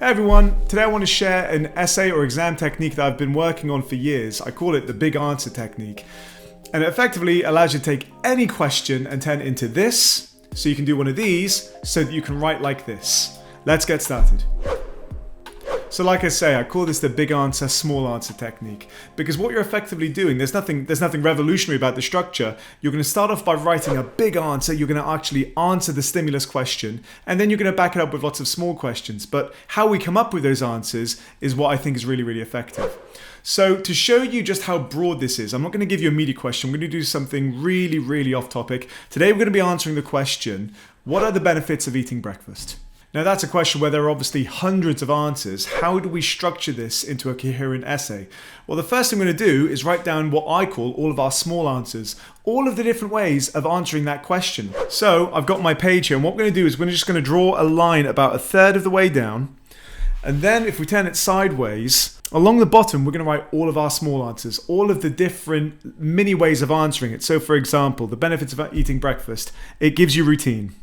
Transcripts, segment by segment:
Hey everyone, today I want to share an essay or exam technique that I've been working on for years. I call it the big answer technique. And it effectively allows you to take any question and turn it into this, so you can do one of these, so that you can write like this. Let's get started. So like I say, I call this the big answer, small answer technique, because what you're effectively doing, there's nothing revolutionary about the structure. You're going to start off by writing a big answer. You're going to actually answer the stimulus question, and then you're going to back it up with lots of small questions. But how we come up with those answers is what I think is really, really effective. So to show you just how broad this is, I'm not going to give you a meaty question. I'm going to do something really, really off topic. Today we're going to be answering the question, what are the benefits of eating breakfast? Now that's a question where there are obviously hundreds of answers. How do we structure this into a coherent essay? Well, the first thing I'm going to do is write down what I call all of our small answers, all of the different ways of answering that question. So I've got my page here, and what we're going to do is we're just going to draw a line about a third of the way down, and then if we turn it sideways, along the bottom we're going to write all of our small answers, all of the different mini ways of answering it. So for example, the benefits of eating breakfast, it gives you routine.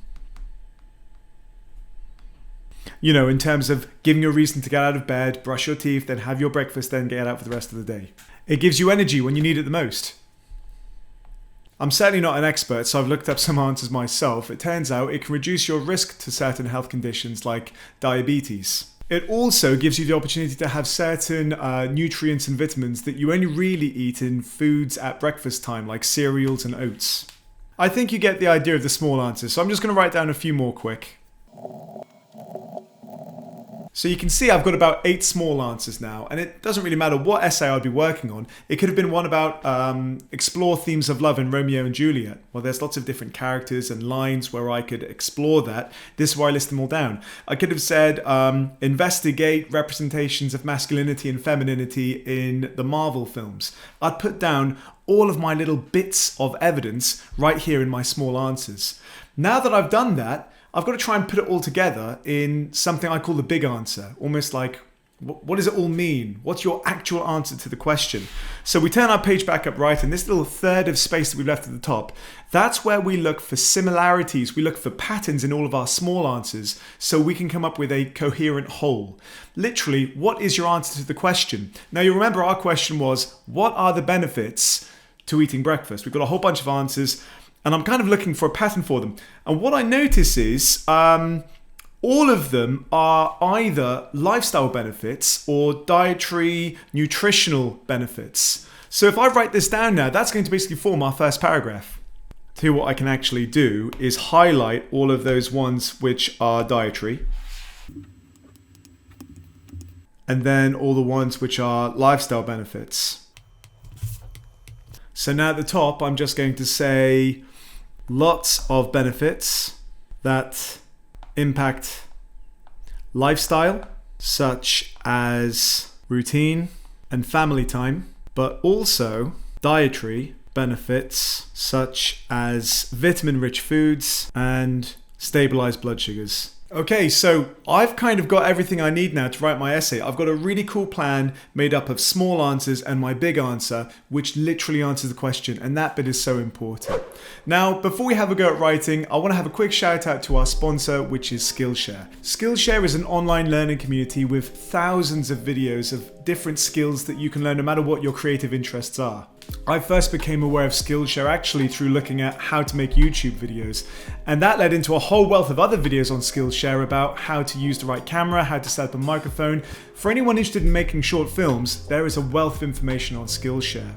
You know, in terms of giving you a reason to get out of bed, brush your teeth, then have your breakfast, then get out for the rest of the day. It gives you energy when you need it the most. I'm certainly not an expert, so I've looked up some answers myself. It turns out it can reduce your risk to certain health conditions like diabetes. It also gives you the opportunity to have certain nutrients and vitamins that you only really eat in foods at breakfast time, like cereals and oats. I think you get the idea of the small answers, so I'm just going to write down a few more quick. So you can see I've got about 8 small answers now, and it doesn't really matter what essay I'd be working on. It could have been one about explore themes of love in Romeo and Juliet. Well, there's lots of different characters and lines where I could explore that. This is where I list them all down. I could have said investigate representations of masculinity and femininity in the Marvel films. I'd put down all of my little bits of evidence right here in my small answers. Now that I've done that, I've got to try and put it all together in something I call the big answer. Almost like, what does it all mean? What's your actual answer to the question? So we turn our page back up right, and this little third of space that we've left at the top, that's where we look for similarities. We look for patterns in all of our small answers so we can come up with a coherent whole. Literally, what is your answer to the question? Now you remember our question was, what are the benefits to eating breakfast? We've got a whole bunch of answers, and I'm kind of looking for a pattern for them. And what I notice is all of them are either lifestyle benefits or dietary, nutritional benefits. So if I write this down now, that's going to basically form our first paragraph. So what I can actually do is highlight all of those ones which are dietary, and then all the ones which are lifestyle benefits. So now at the top, I'm just going to say lots of benefits that impact lifestyle, such as routine and family time, but also dietary benefits, such as vitamin-rich foods and stabilized blood sugars. Okay, so I've kind of got everything I need now to write my essay. I've got a really cool plan made up of small answers and my big answer, which literally answers the question, and that bit is so important. Now, before we have a go at writing, I want to have a quick shout out to our sponsor, which is Skillshare. Skillshare is an online learning community with thousands of videos of different skills that you can learn no matter what your creative interests are. I first became aware of Skillshare actually through looking at how to make YouTube videos, and that led into a whole wealth of other videos on Skillshare about how to use the right camera, how to set up a microphone. For anyone interested in making short films, there is a wealth of information on Skillshare.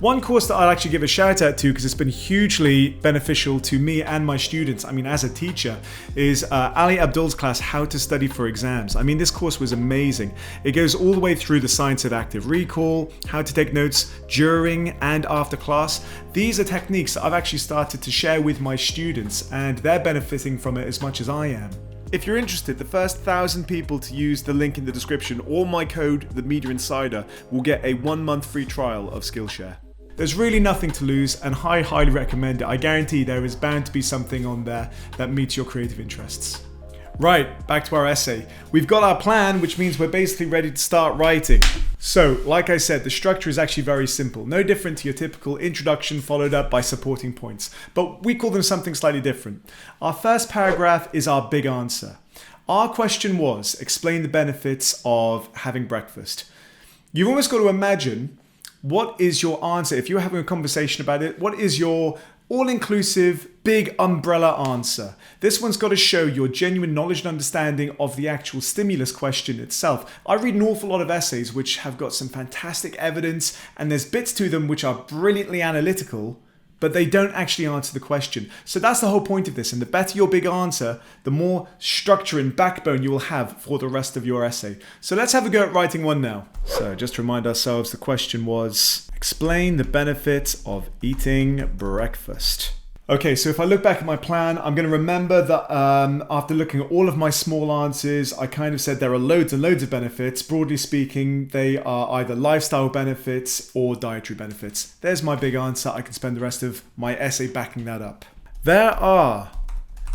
One course that I'll actually give a shout out to, because it's been hugely beneficial to me and my students, as a teacher, is Ali Abdul's class, How to Study for Exams. This course was amazing. It goes all the way through the science of active recall, how to take notes during and after class. These are techniques that I've actually started to share with my students, and they're benefiting from it as much as I am. If you're interested, the first 1,000 people to use the link in the description or my code, the Media Insider, will get a 1-month free trial of Skillshare. There's really nothing to lose, and I highly recommend it. I guarantee there is bound to be something on there that meets your creative interests. Right, back to our essay. We've got our plan, which means we're basically ready to start writing. So, like I said, the structure is actually very simple. No different to your typical introduction followed up by supporting points. But we call them something slightly different. Our first paragraph is our big answer. Our question was, explain the benefits of having breakfast. You've almost got to imagine, what is your answer? If you're having a conversation about it, what is your all-inclusive, big umbrella answer? This one's got to show your genuine knowledge and understanding of the actual stimulus question itself. I read an awful lot of essays which have got some fantastic evidence, and there's bits to them which are brilliantly analytical, but they don't actually answer the question. So that's the whole point of this. And the better your big answer, the more structure and backbone you will have for the rest of your essay. So let's have a go at writing one now. So just to remind ourselves, the question was, explain the benefits of eating breakfast. Okay, so if I look back at my plan, I'm going to remember that after looking at all of my small answers, I kind of said there are loads and loads of benefits. Broadly speaking, they are either lifestyle benefits or dietary benefits. There's my big answer. I can spend the rest of my essay backing that up. There are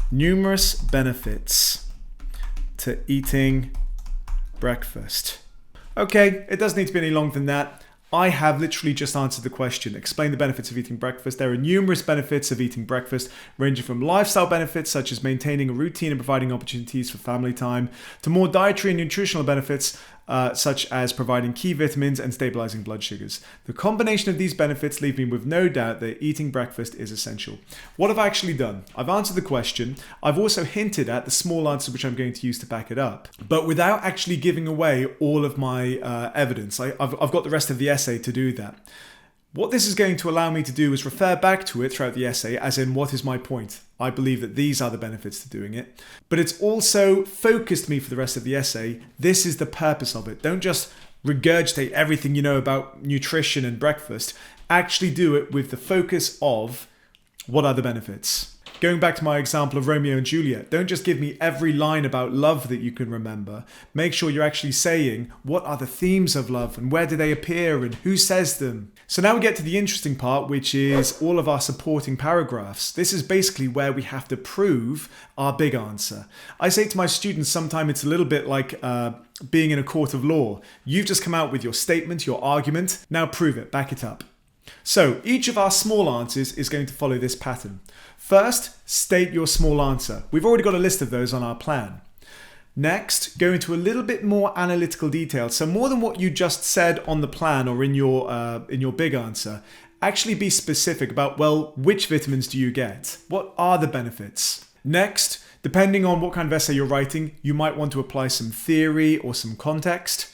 numerous benefits to eating breakfast. Okay, it doesn't need to be any longer than that. I have literally just answered the question. Explain the benefits of eating breakfast. There are numerous benefits of eating breakfast, ranging from lifestyle benefits such as maintaining a routine and providing opportunities for family time, to more dietary and nutritional benefits such as providing key vitamins and stabilizing blood sugars. The combination of these benefits leave me with no doubt that eating breakfast is essential. What have I actually done? I've answered the question. I've also hinted at the small answer which I'm going to use to back it up, but without actually giving away all of my evidence. I've got the rest of the essay to do that. What this is going to allow me to do is refer back to it throughout the essay, as in, what is my point? I believe that these are the benefits to doing it. But it's also focused me for the rest of the essay. This is the purpose of it. Don't just regurgitate everything you know about nutrition and breakfast. Actually do it with the focus of, what are the benefits? Going back to my example of Romeo and Juliet, don't just give me every line about love that you can remember. Make sure you're actually saying, what are the themes of love and where do they appear and who says them? So now we get to the interesting part, which is all of our supporting paragraphs. This is basically where we have to prove our big answer. I say to my students, sometimes it's a little bit like being in a court of law. You've just come out with your statement, your argument. Now prove it, back it up. So each of our small answers is going to follow this pattern. First, state your small answer. We've already got a list of those on our plan. Next, go into a little bit more analytical detail. So more than what you just said on the plan or in your big answer. Actually be specific about, well, which vitamins do you get? What are the benefits? Next, depending on what kind of essay you're writing, you might want to apply some theory or some context.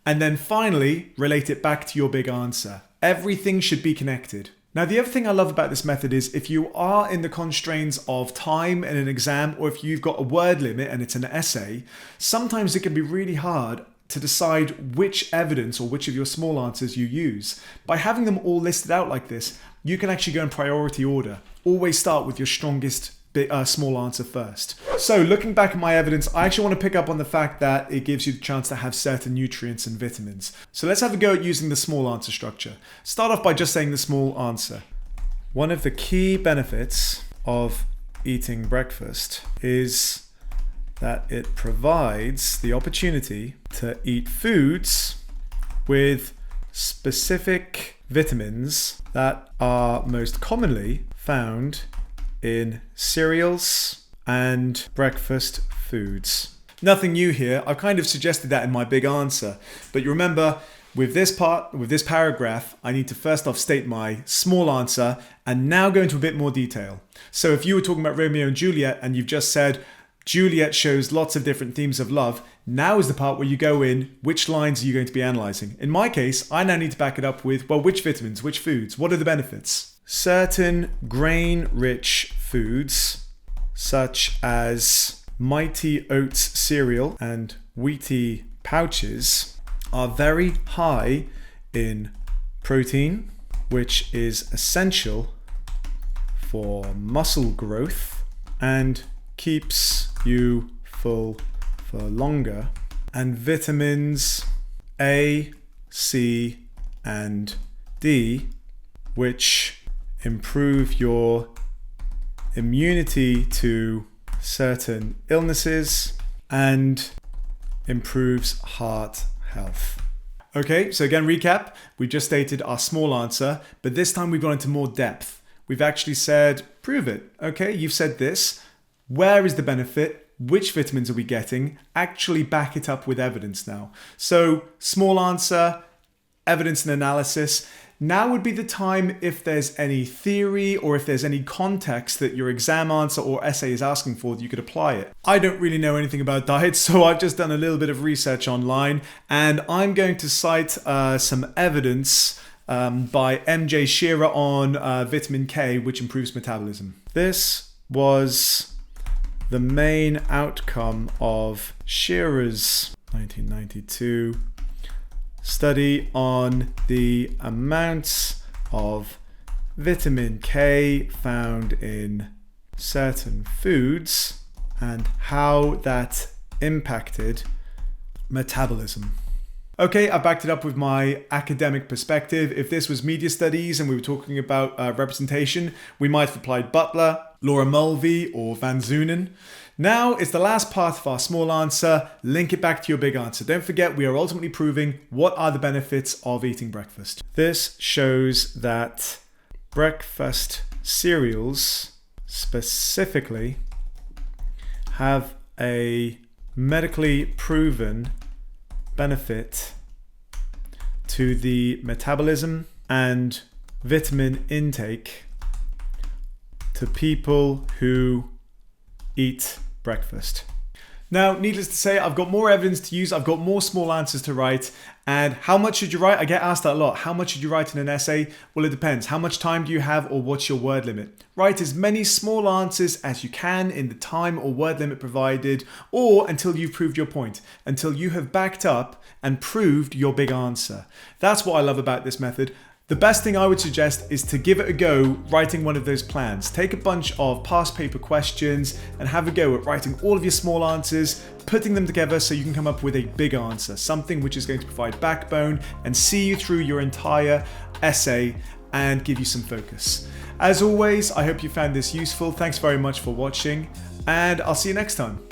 And then finally, relate it back to your big answer. Everything should be connected. Now, the other thing I love about this method is if you are in the constraints of time in an exam, or if you've got a word limit and it's an essay, sometimes it can be really hard to decide which evidence or which of your small answers you use. By having them all listed out like this, you can actually go in priority order. Always start with your strongest small answer first. So looking back at my evidence, I actually want to pick up on the fact that it gives you the chance to have certain nutrients and vitamins. So let's have a go at using the small answer structure. Start off by just saying the small answer. One of the key benefits of eating breakfast is that it provides the opportunity to eat foods with specific vitamins that are most commonly found in cereals and breakfast foods. Nothing new here. I've kind of suggested that in my big answer. But you remember, with this paragraph, I need to first off state my small answer and now go into a bit more detail. So if you were talking about Romeo and Juliet and you've just said, Juliet shows lots of different themes of love, now is the part where you go in, which lines are you going to be analysing? In my case, I now need to back it up with, well, which vitamins, which foods, what are the benefits? Certain grain-rich foods, such as Mighty Oats cereal and Wheatie pouches, are very high in protein, which is essential for muscle growth and keeps you full for longer, and vitamins A, C, and D, which improve your immunity to certain illnesses and improves heart health. Okay, so again, recap. We just stated our small answer, but this time we've gone into more depth. We've actually said, prove it. Okay, you've said this. Where is the benefit? which vitamins are we getting, actually back it up with evidence now. So small answer, evidence and analysis. Now would be the time if there's any theory or if there's any context that your exam answer or essay is asking for that you could apply it. I don't really know anything about diets, so I've just done a little bit of research online, and I'm going to cite some evidence by MJ Shearer on vitamin K, which improves metabolism. This was the main outcome of Shearer's 1992 study on the amounts of vitamin K found in certain foods and how that impacted metabolism. Okay, I backed it up with my academic perspective. If this was media studies and we were talking about representation, we might have applied Butler, Laura Mulvey, or Van Zunen. Now it's the last part of our small answer. Link it back to your big answer. Don't forget, we are ultimately proving what are the benefits of eating breakfast. This shows that breakfast cereals specifically have a medically proven benefit to the metabolism and vitamin intake to people who eat breakfast. Now, needless to say, I've got more evidence to use, I've got more small answers to write, and how much should you write? I get asked that a lot. How much should you write in an essay? Well, it depends. How much time do you have, or what's your word limit? Write as many small answers as you can in the time or word limit provided, or until you've proved your point, until you have backed up and proved your big answer. That's what I love about this method. The best thing I would suggest is to give it a go writing one of those plans. Take a bunch of past paper questions and have a go at writing all of your small answers, putting them together so you can come up with a big answer, something which is going to provide backbone and see you through your entire essay and give you some focus. As always, I hope you found this useful. Thanks very much for watching, and I'll see you next time.